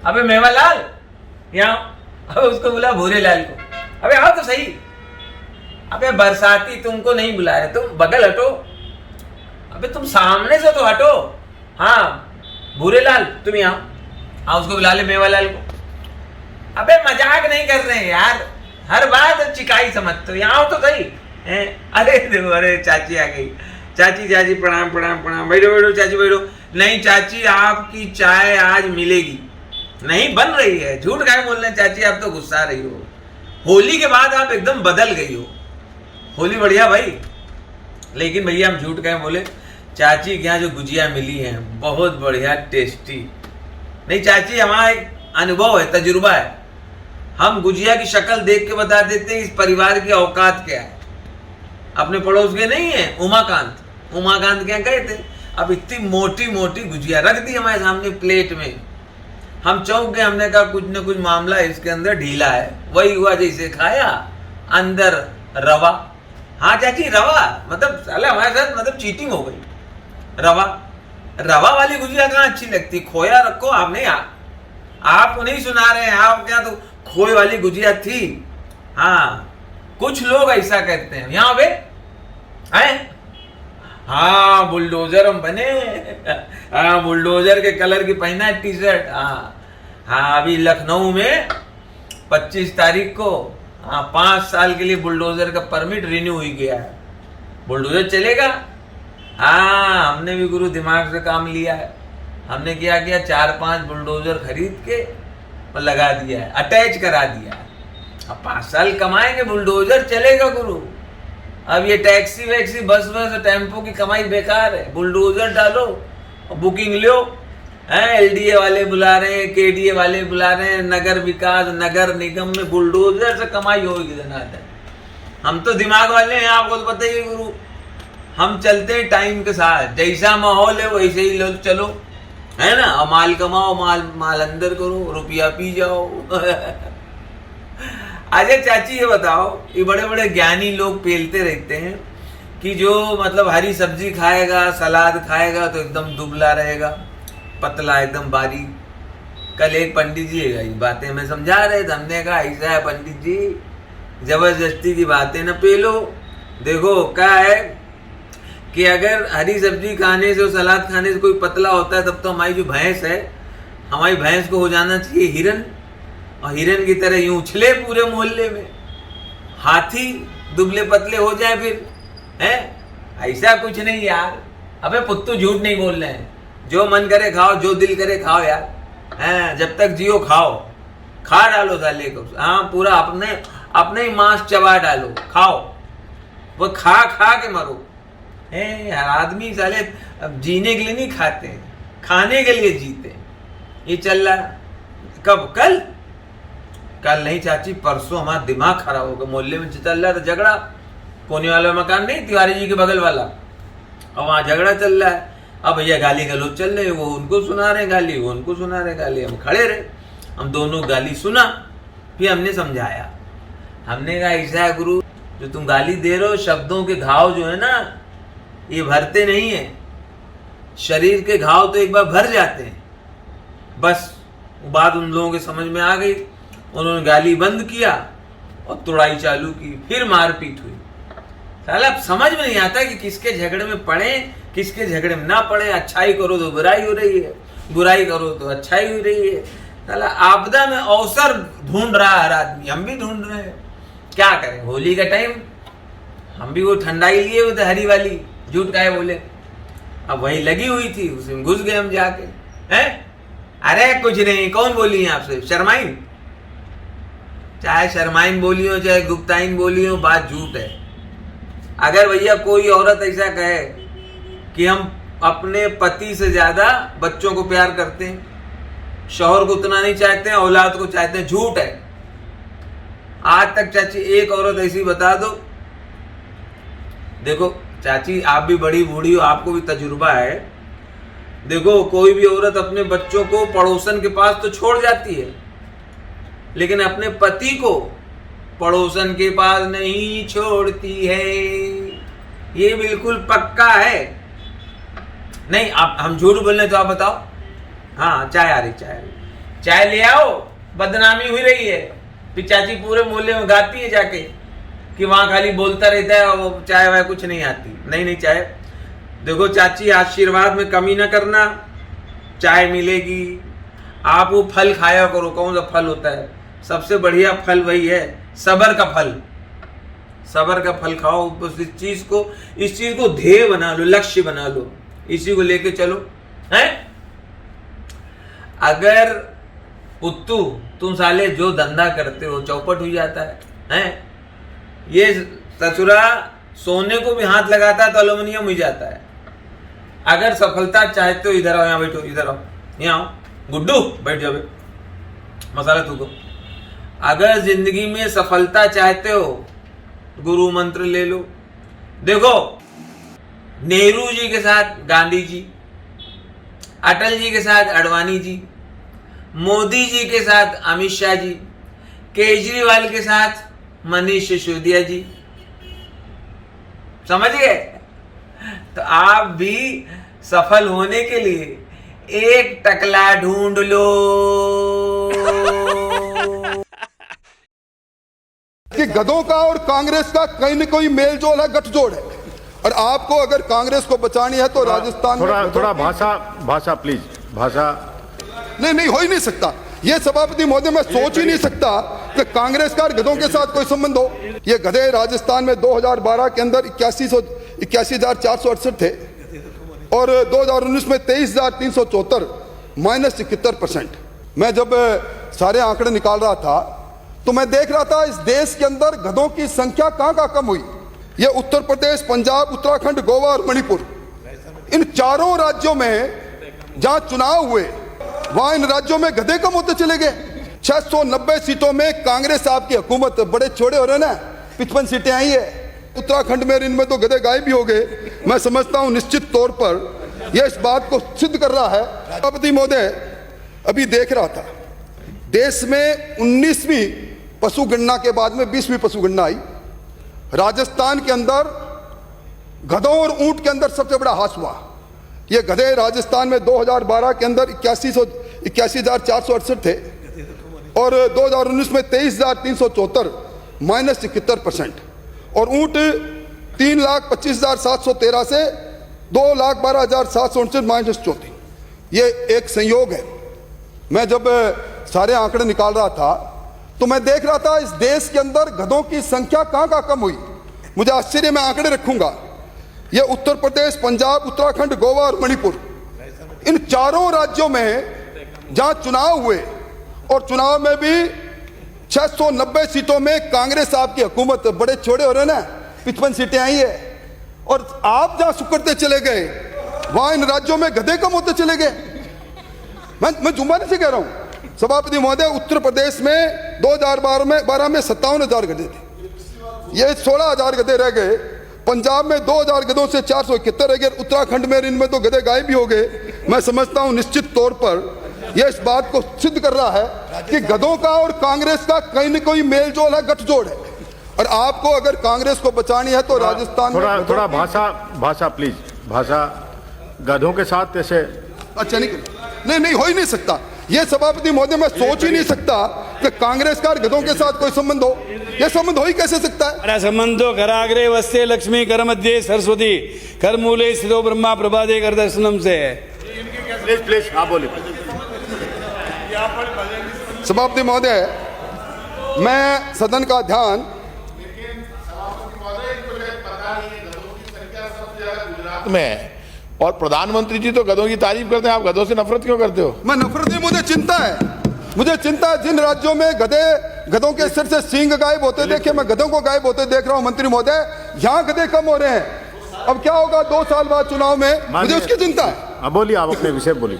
अबे मेवालाल, यहाँ अबे उसको बुला भूरे लाल को। अबे आओ तो सही। अबे बरसाती तुमको नहीं बुला रहे, तुम बगल हटो। अबे तुम सामने से तो हटो। हाँ भूरे लाल तुम यहाँ आओ, उसको बुला ले मेवालाल को। अबे मजाक नहीं कर रहे हैं यार, हर बात चिकाई समझते हो, यहाँ आओ तो सही। अरे देखो, अरे चाची आ गई। चाची चाची प्रणाम प्रणाम प्रणाम। बैठो बैठो चाची बैठो। नहीं चाची, आपकी चाय आज मिलेगी। नहीं बन रही है, झूठ काहे बोल रहे हैं चाची, आप तो गुस्सा रही हो। होली के बाद आप एकदम बदल गई हो। होली बढ़िया भाई, लेकिन भैया हम झूठ काहे बोले। चाची के यहाँ जो गुजिया मिली है बहुत बढ़िया टेस्टी। नहीं चाची, हमारा एक अनुभव है, तजुर्बा है। हम गुजिया की शक्ल देख के बता देते हैं इस परिवार की औकात क्या है। अपने पड़ोस के नहीं है उमाकांत के यहाँ गए थे, अब इतनी मोटी मोटी गुजिया रख दी हमारे सामने प्लेट में। हम चौंक गए, हमने कहा कुछ न कुछ मामला इसके अंदर ढीला है। वही हुआ जैसे खाया, अंदर रवा। हाँ चाची रवा, मतलब साला हमारे साथ मतलब चीटिंग हो गई। रवा वाली गुजिया कहाँ अच्छी लगती, खोया रखो। आप नहीं, आप नहीं सुना रहे हैं, आप क्या तो खोए वाली गुजिया थी। हाँ कुछ लोग ऐसा कहते हैं यहाँ पे हैं। हाँ बुलडोजर हम बने। हाँ बुलडोजर के कलर की पहना है टी शर्ट। हाँ अभी लखनऊ में 25 तारीख को 5 साल के लिए बुलडोजर का परमिट रिन्यू हुई गया है। बुलडोजर चलेगा। हाँ हमने भी गुरु दिमाग से काम लिया है। हमने क्या किया, 4-5 बुलडोजर खरीद के और लगा दिया है, अटैच करा दिया है। अब 5 साल कमाएंगे, बुलडोजर चलेगा गुरु। अब ये टैक्सी वैक्सी बस टेम्पो की कमाई बेकार है। बुलडोजर डालो और बुकिंग लो। एलडीए वाले बुला रहे हैं, केडीए वाले बुला रहे हैं, नगर विकास नगर निगम में बुलडोजर से कमाई होगी धनाधन। हम तो दिमाग वाले हैं, आपको तो पता ही है गुरु। हम चलते हैं टाइम के साथ, जैसा माहौल है वैसे ही लोग चलो, है ना। और माल कमाओ, माल अंदर करो, रुपया पी जाओ। अच्छा चाची ये बताओ, ये बड़े बड़े ज्ञानी लोग पेलते रहते हैं कि जो मतलब हरी सब्जी खाएगा, सलाद खाएगा तो एकदम दुबला रहेगा, पतला एकदम बारीक। कल एक पंडित जी बातें में समझा रहे थे, हमने कहा ऐसा है पंडित जी, जबरदस्ती की बातें न पेलो। देखो क्या है कि अगर हरी सब्जी खाने से और सलाद खाने से कोई पतला होता है, तब तो हमारी जो भैंस है, हमारी भैंस को हो जाना चाहिए हिरन, और हिरन की तरह यूं उछले पूरे मोहल्ले में। हाथी दुबले पतले हो जाए फिर, हैं? ऐसा कुछ नहीं यार। अबे पुत्तू झूठ नहीं बोल रहे हैं, जो मन करे खाओ, जो दिल करे खाओ यार। हैं? जब तक जियो खाओ, खा डालो साले को। हाँ पूरा अपने ही मांस चबा डालो, खाओ, वो खा खा के मरो। हर आदमी साले अब जीने के लिए नहीं खाते हैं, खाने के लिए जीते। ये चल रहा कब, कल नहीं चाची, परसों हमारा दिमाग खराब हो गया। मोहल्ले में चल रहा था झगड़ा, कोने वाला मकान नहीं, तिवारी जी के बगल वाला, और वहां झगड़ा चल रहा है। अब भैया गाली गलौज चल रहे, वो उनको सुना रहे गाली, वो उनको सुना रहे गाली। हम खड़े रहे, हम दोनों गाली सुना, फिर हमने समझाया। हमने कहा ऐसा है गुरु, जो तुम गाली दे रहे हो, शब्दों के घाव जो है ना, ये भरते नहीं है। शरीर के घाव तो एक बार भर जाते हैं। बस बात उन लोगों के समझ में आ गई, उन्होंने गाली बंद किया और तुड़ाई चालू की, फिर मारपीट हुई। साला अब समझ में नहीं आता कि किसके झगड़े में पड़े, किसके झगड़े में ना पड़े। अच्छाई करो तो बुराई हो रही है, बुराई करो तो अच्छाई हो रही है। साला आपदा में अवसर ढूंढ रहा है हर आदमी, हम भी ढूंढ रहे हैं। क्या करें, होली का टाइम, हम भी वो ठंडाई लिए हुए थे हरी वाली, झूठ काहे बोले। अब वही लगी हुई थी, उसमें घुस गए हम जाके। हैं? अरे कुछ नहीं, कौन बोली है आपसे, शर्माइन? चाहे शर्माइन बोली हो, चाहे गुप्ताइन बोली हो, बात झूठ है। अगर भैया कोई औरत ऐसा कहे कि हम अपने पति से ज्यादा बच्चों को प्यार करते हैं, शौहर को उतना नहीं चाहते हैं, औलाद को चाहते हैं, झूठ है। आज तक चाची एक औरत ऐसी बता दो। देखो चाची, आप भी बड़ी बूढ़ी हो, आपको भी तजुर्बा है। देखो कोई भी औरत अपने बच्चों को पड़ोसन के पास तो छोड़ जाती है, लेकिन अपने पति को पड़ोसन के पास नहीं छोड़ती है। ये बिल्कुल पक्का है। नहीं आप, हम झूठ बोल रहे तो आप बताओ। हाँ चाय आ रही, चाय आ रही। चाय ले आओ, बदनामी हुई रही है। फिर चाची पूरे मोहल्ले में गाती है जाके कि वहां खाली बोलता रहता है और वो चाय वाय कुछ नहीं आती। नहीं चाय देखो चाची, आशीर्वाद में कमी ना करना, चाय मिलेगी। आप वो फल खाया करो। कौन सा फल होता है? सबसे बढ़िया फल वही है, सबर का फल। सबर का फल खाओ। बस इस चीज को ध्येय बना लो, लक्ष्य बना लो, इसी को लेके चलो। हैं? अगर पुत्तू तुम साले जो धंधा करते हो चौपट हो जाता है। हैं? ये ससुरा सोने को भी हाथ लगाता है तो एल्युमिनियम हो जाता है। अगर सफलता चाहते हो, इधर आओ, यहाँ बैठो, इधर आओ, यहाँ आओ, गुड्डू बैठ जाओ, मसाला तू। अगर जिंदगी में सफलता चाहते हो, गुरु मंत्र ले लो। देखो, नेहरू जी के साथ गांधी जी, अटल जी के साथ अडवाणी जी, मोदी जी के साथ अमित शाह जी, केजरीवाल के साथ मनीष सिसोदिया जी। समझ गए? तो आप भी सफल होने के लिए एक टकला ढूंढ लो कि गधों का और कांग्रेस का कहीं न कोई मेल जोल है, गठजोड़ है। और आपको अगर कांग्रेस को बचानी है तो राजस्थान में थोड़ा भाषा प्लीज, भाषा नहीं हो ही नहीं सकता। ये सभापति महोदय, मैं सोच ही नहीं सकता कि कांग्रेस का गधों के साथ कोई संबंध हो। ये गधे राजस्थान में 2012 के अंदर 81,468 थे और 2019 में 23,374, -71%। मैं जब सारे आंकड़े निकाल रहा था तो मैं देख रहा था इस देश के अंदर गधों की संख्या कहां कम हुई। ये उत्तर प्रदेश, पंजाब, उत्तराखंड, गोवा और मणिपुर, इन चारों राज्यों में जहां चुनाव हुए वहां इन राज्यों में गधे कम होते चले गए। 690 सीटों में कांग्रेस आपकी हुकूमत, बड़े छोड़े हो रहे ना, 55 सीटें आई है। उत्तराखंड में, इनमें तो गधे गायब भी हो गए। मैं समझता हूं निश्चित तौर पर यह इस बात को सिद्ध कर रहा है। सभापति महोदय, अभी देख रहा था देश में 19वीं पशु गणना के बाद में 20वीं पशु गणना आई। राजस्थान के अंदर गधों और ऊंट के अंदर सबसे बड़ा हास हुआ। ये गधे राजस्थान में 2012 के अंदर 81,468 थे और 2019 में 23,374, -71%। और ऊंट 3,25,713 से 2,12,769, -34। ये एक संयोग है। मैं जब सारे आंकड़े निकाल रहा था तो मैं देख रहा था इस देश के अंदर गधों की संख्या कहां कम हुई। मुझे आश्चर्य, मैं आंकड़े रखूंगा। ये उत्तर प्रदेश, पंजाब, उत्तराखंड, गोवा और मणिपुर, इन चारों राज्यों में जहां चुनाव हुए और चुनाव में भी 690 सीटों में कांग्रेस आपकी हुकूमत, बड़े छोड़े हो रहे ना, 55 सीटें आई है। और आप जहां सुकड़ते चले गए वहां इन राज्यों में गधे कम होते चले गए। मैं जुम्मन से कह रहा हूं सभापति महोदय, उत्तर प्रदेश में 2012 में 57,000 गधे थे, ये 16,000 गधे रह गए। पंजाब में 2,000 गधों से 471 रह गए। उत्तराखंड में, इनमें तो गधे गायब भी हो गए। मैं समझता हूं निश्चित तौर पर यह इस बात को सिद्ध कर रहा है कि गधों का और कांग्रेस का कहीं न कोई मेल जोल है, गठजोड़ है। और आपको अगर कांग्रेस को बचानी है तो राजस्थान में थोड़ा भाषा प्लीज, भाषा गधों के साथ ऐसे अच्छा नहीं हो ही नहीं सकता। ये सभापति महोदय, मैं सोच ही नहीं सकता कि कांग्रेस का गधों के साथ कोई संबंध हो। यह संबंध हो ही कैसे सकता है? संबंधो कराग्रे वस्ते लक्ष्मी, कर मध्य सरस्वती, कर मूले स्थितो ब्रह्मा, प्रभाते कर दर्शनम से। प्लीज हाँ बोलिए। सभापति महोदय, मैं सदन का ध्यान में, और प्रधानमंत्री जी तो गधों की तारीफ करते हैं, आप गधों से नफरत क्यों करते हो? मैं नफरत नहीं, मुझे चिंता है। जिन राज्यों में गधों के सिर से सींग गायब होते देखे, मैं गधों को गायब होते देख रहा हूं मंत्री महोदय, यहां गधे कम हो रहे हैं। अब क्या होगा 2 साल बाद चुनाव में, मुझे उसकी चिंता है। बोलिए, आप अपने विषय बोलिए।